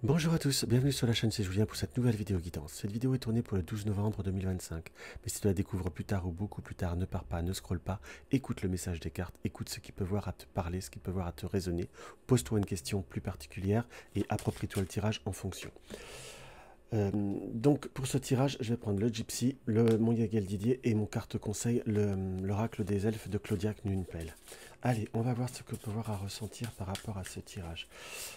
Bonjour à tous, bienvenue sur la chaîne, c'est Julien pour cette nouvelle vidéo guidance. Cette vidéo est tournée pour le 12 novembre 2025. Mais si tu la découvres plus tard ou beaucoup plus tard, ne pars pas, ne scrolle pas, écoute le message des cartes, écoute ce qui peut voir à te parler, ce qui peut voir à te raisonner, pose-toi une question plus particulière et approprie-toi le tirage en fonction. Donc pour ce tirage, je vais prendre le Gypsy, mon Yagel Didier et mon carte conseil, l'oracle des elfes de Claudiac Nunpel. Allez, on va voir ce que peut voir à ressentir par rapport à ce tirage.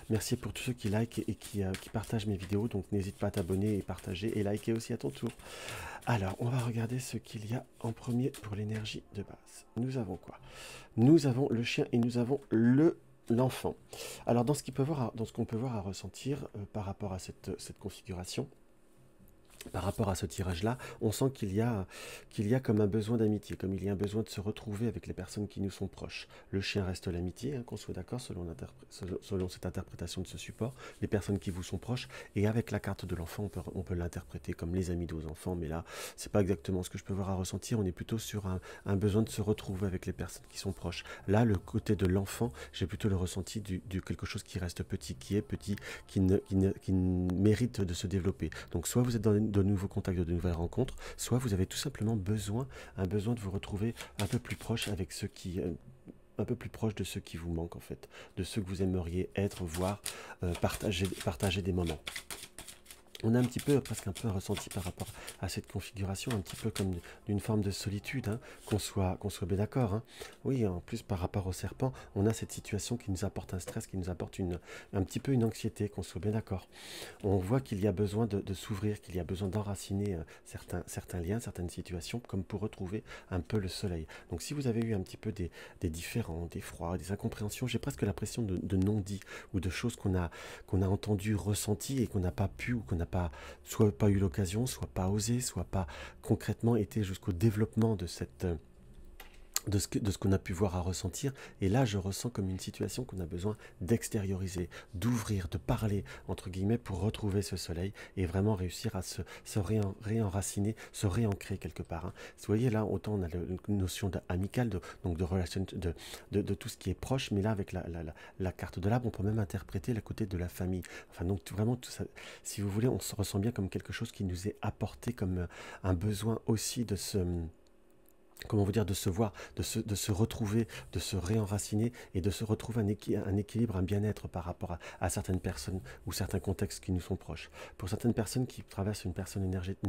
Merci pour tous ceux qui like et qui partagent mes vidéos, donc n'hésite pas à t'abonner et partager et liker aussi à ton tour. Alors, on va regarder ce qu'il y a en premier pour l'énergie de base. Nous avons quoi? Nous avons le chien et nous avons l'enfant. Alors, dans ce qu'on peut voir à ressentir par rapport à cette configuration, par rapport à ce tirage-là, on sent qu'il y a comme un besoin d'amitié, comme il y a un besoin de se retrouver avec les personnes qui nous sont proches. Le chien reste l'amitié, hein, qu'on soit d'accord selon cette interprétation de ce support, les personnes qui vous sont proches, et avec la carte de l'enfant, on peut l'interpréter comme les amis de vos enfants, mais là, c'est pas exactement ce que je peux voir à ressentir, on est plutôt sur un besoin de se retrouver avec les personnes qui sont proches. Là, le côté de l'enfant, j'ai plutôt le ressenti du quelque chose qui reste petit, qui mérite de se développer. Donc, soit vous êtes dans de nouveaux contacts, de nouvelles rencontres, soit vous avez tout simplement un besoin de vous retrouver un peu plus proche avec ceux qui, un peu plus proche de ceux qui vous manquent en fait, de ceux que vous aimeriez être, voir, partager des moments. On a un petit peu, presque un peu un ressenti par rapport à cette configuration, un petit peu comme d'une forme de solitude, hein, qu'on soit bien d'accord. Hein. Oui, en plus par rapport au serpent, on a cette situation qui nous apporte un stress, qui nous apporte un petit peu une anxiété, qu'on soit bien d'accord. On voit qu'il y a besoin de s'ouvrir, qu'il y a besoin d'enraciner certains liens, certaines situations, comme pour retrouver un peu le soleil. Donc si vous avez eu un petit peu des différends, des froids, des incompréhensions, j'ai presque l'impression de non-dits ou de choses qu'on a entendues, ressenties et qu'on n'a pas pu ou qu'on n'a pas, soit pas eu l'occasion, soit pas osé, soit pas concrètement été jusqu'au développement de de ce qu'on a pu voir à ressentir. Et là, je ressens comme une situation qu'on a besoin d'extérioriser, d'ouvrir, de parler, entre guillemets, pour retrouver ce soleil et vraiment réussir à se réenraciner, se réancrer quelque part. Hein. Vous voyez, là, autant on a une notion d'amical, donc de relation, de tout ce qui est proche, mais là, avec la carte de l'arbre, on peut même interpréter le côté de la famille. Enfin, donc, vraiment, tout ça, si vous voulez, on se ressent bien comme quelque chose qui nous est apporté, comme un besoin aussi de se comment vous dire, de se voir, de se retrouver, de se réenraciner et de se retrouver un équilibre, un bien-être par rapport à certaines personnes ou certains contextes qui nous sont proches. Pour certaines personnes qui traversent une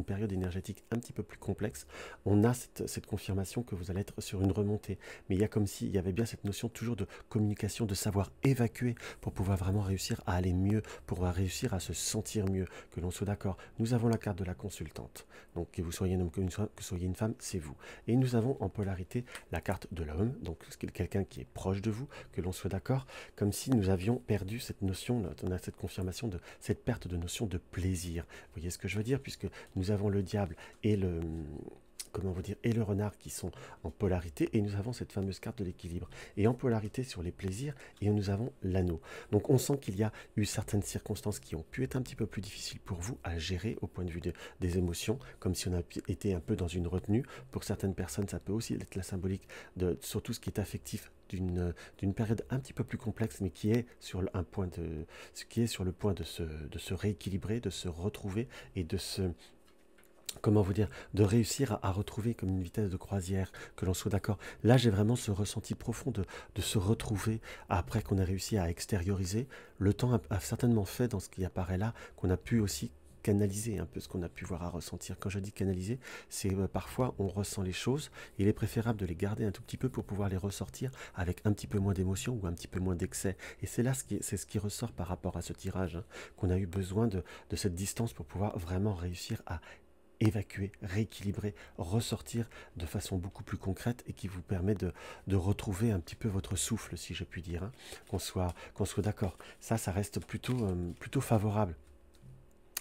période énergétique un petit peu plus complexe, on a cette confirmation que vous allez être sur une remontée. Mais il y a comme s'il y avait bien cette notion toujours de communication, de savoir évacuer pour pouvoir vraiment réussir à aller mieux, pour réussir à se sentir mieux, que l'on soit d'accord. Nous avons la carte de la consultante. Donc que vous soyez un homme, que vous soyez une femme, c'est vous. Et nous avons en polarité la carte de l'homme, donc quelqu'un qui est proche de vous, que l'on soit d'accord, comme si nous avions perdu cette notion, on a cette confirmation de cette perte de notion de plaisir. Vous voyez ce que je veux dire, puisque nous avons le diable et comment vous dire, et le renard qui sont en polarité, et nous avons cette fameuse carte de l'équilibre. Et en polarité sur les plaisirs, et nous avons l'anneau. Donc on sent qu'il y a eu certaines circonstances qui ont pu être un petit peu plus difficiles pour vous à gérer au point de vue des émotions, comme si on a été un peu dans une retenue. Pour certaines personnes, ça peut aussi être la symbolique de sur tout ce qui est affectif d'une période un petit peu plus complexe, mais qui est sur un point qui est sur le point de se rééquilibrer, de se retrouver et de se comment vous dire, de réussir à retrouver comme une vitesse de croisière, que l'on soit d'accord. Là, j'ai vraiment ce ressenti profond de se retrouver après qu'on a réussi à extérioriser. Le temps a certainement fait dans ce qui apparaît là, qu'on a pu aussi canaliser un peu ce qu'on a pu voir à ressentir. Quand je dis canaliser, c'est parfois on ressent les choses, il est préférable de les garder un tout petit peu pour pouvoir les ressortir avec un petit peu moins d'émotion ou un petit peu moins d'excès. Et c'est là c'est ce qui ressort par rapport à ce tirage, hein, qu'on a eu besoin de cette distance pour pouvoir vraiment réussir à évacuer, rééquilibrer, ressortir de façon beaucoup plus concrète et qui vous permet de retrouver un petit peu votre souffle, si je puis dire, hein, qu'on soit d'accord. Ça reste plutôt favorable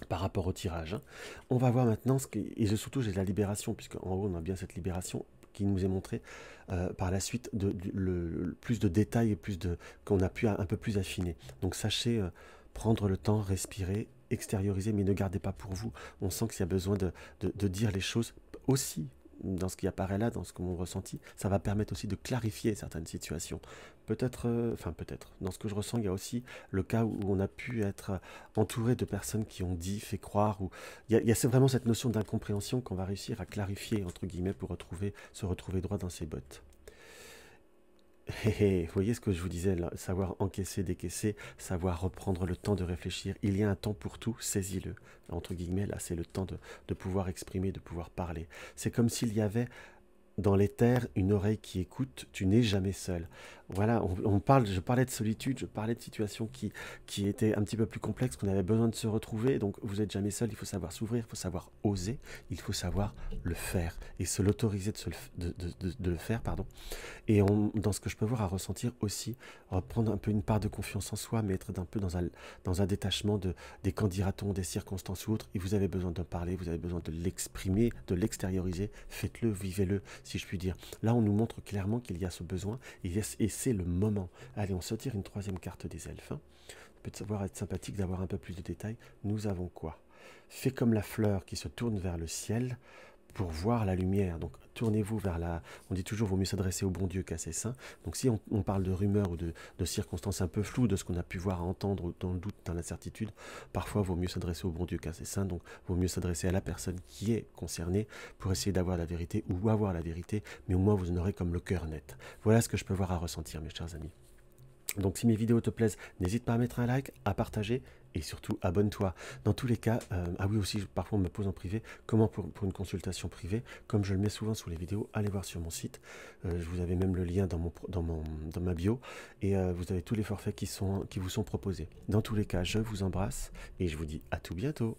par rapport au tirage. Hein. On va voir maintenant, et surtout j'ai la libération, puisque en haut on a bien cette libération qui nous est montrée par la suite, plus de détails et qu'on a pu un peu plus affiner. Donc sachez prendre le temps, respirer, extérioriser, mais ne gardez pas pour vous. On sent qu'il y a besoin de dire les choses aussi dans ce qui apparaît là, dans ce que mon ressenti, ça va permettre aussi de clarifier certaines situations. Peut-être, enfin peut-être, dans ce que je ressens, il y a aussi le cas où on a pu être entouré de personnes qui ont dit, fait croire, ou il y a vraiment cette notion d'incompréhension qu'on va réussir à clarifier, entre guillemets, pour se retrouver droit dans ses bottes. Vous voyez ce que je vous disais, là, savoir encaisser, décaisser, savoir reprendre le temps de réfléchir. Il y a un temps pour tout, saisis-le. Entre guillemets, là, c'est le temps de pouvoir exprimer, de pouvoir parler. C'est comme s'il y avait dans l'éther, une oreille qui écoute, tu n'es jamais seul. Voilà, je parlais de solitude, je parlais de situations qui étaient un petit peu plus complexes, qu'on avait besoin de se retrouver. Donc vous n'êtes jamais seul, il faut savoir s'ouvrir, il faut savoir oser, il faut savoir le faire et se l'autoriser de le faire, pardon. Et dans ce que je peux voir à ressentir aussi, reprendre un peu une part de confiance en soi, mais être un peu dans un détachement des qu'en dira-t-on, des circonstances ou autres. Et vous avez besoin de parler, vous avez besoin de l'exprimer, de l'extérioriser. Faites-le, vivez-le, si je puis dire. Là, on nous montre clairement qu'il y a ce besoin et c'est le moment. Allez, on se tire une troisième carte des elfes. Hein. Peut savoir être sympathique d'avoir un peu plus de détails. Nous avons quoi? Fait comme la fleur qui se tourne vers le ciel pour voir la lumière. Donc tournez-vous vers la... On dit toujours vaut mieux s'adresser au bon Dieu qu'à ses saints. Donc si on parle de rumeurs ou de circonstances un peu floues, de ce qu'on a pu voir, entendre, dans le doute, dans l'incertitude, parfois vaut mieux s'adresser au bon Dieu qu'à ses saints. Donc vaut mieux s'adresser à la personne qui est concernée pour essayer d'avoir la vérité ou avoir la vérité, mais au moins vous en aurez comme le cœur net. Voilà ce que je peux voir à ressentir, mes chers amis. Donc si mes vidéos te plaisent, n'hésite pas à mettre un like, à partager et surtout abonne-toi. Dans tous les cas, ah oui aussi, parfois on me pose en privé, comment pour une consultation privée, comme je le mets souvent sous les vidéos, allez voir sur mon site. Je vous avais même le lien dans ma bio et vous avez tous les forfaits qui vous sont proposés. Dans tous les cas, je vous embrasse et je vous dis à tout bientôt.